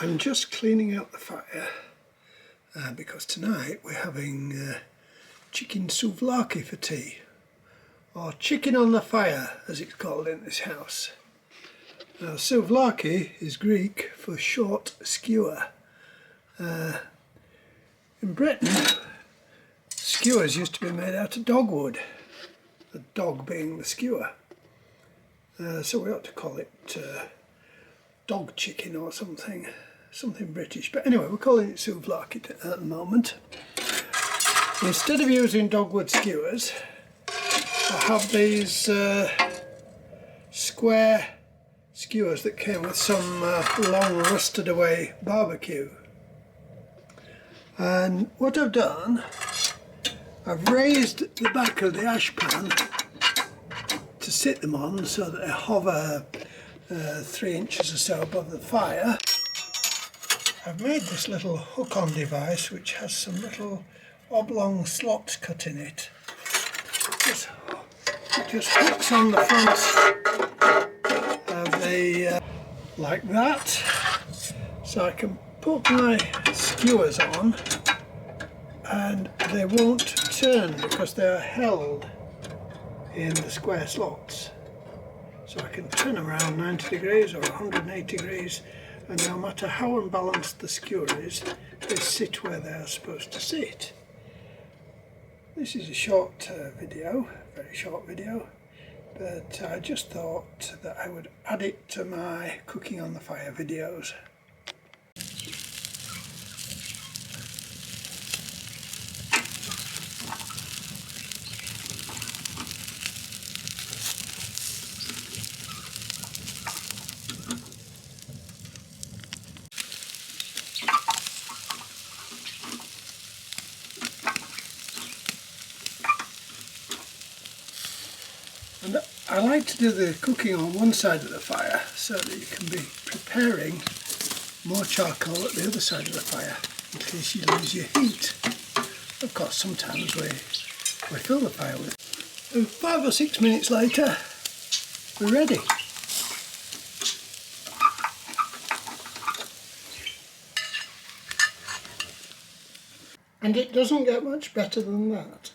I'm just cleaning out the fire because tonight we're having chicken souvlaki for tea, or chicken on the fire as it's called in this house. Now, souvlaki is Greek for short skewer. In Britain, skewers used to be made out of dogwood, the dog being the skewer. So we ought to call it dog chicken or something British. But anyway, we're calling it souvlaki at the moment. Instead of using dogwood skewers, I have these square skewers that came with some long rusted away barbecue. And what I've done, I've raised the back of the ash pan to sit them on so that they hover 3 inches or so above the fire. I've made this little hook-on device which has some little oblong slots cut in it. It just hooks on the front of the like that, so I can put my skewers on and they won't turn because they are held in the square slots. So I can turn them around 90 degrees or 180 degrees, and no matter how unbalanced the skewer is, they sit where they are supposed to sit. This is a short video, very short video, but I just thought that I would add it to my cooking on the fire videos. And I like to do the cooking on one side of the fire so that you can be preparing more charcoal at the other side of the fire in case you lose your heat. Of course, sometimes we fill the fire with it. And 5 or 6 minutes later, we're ready. And it doesn't get much better than that.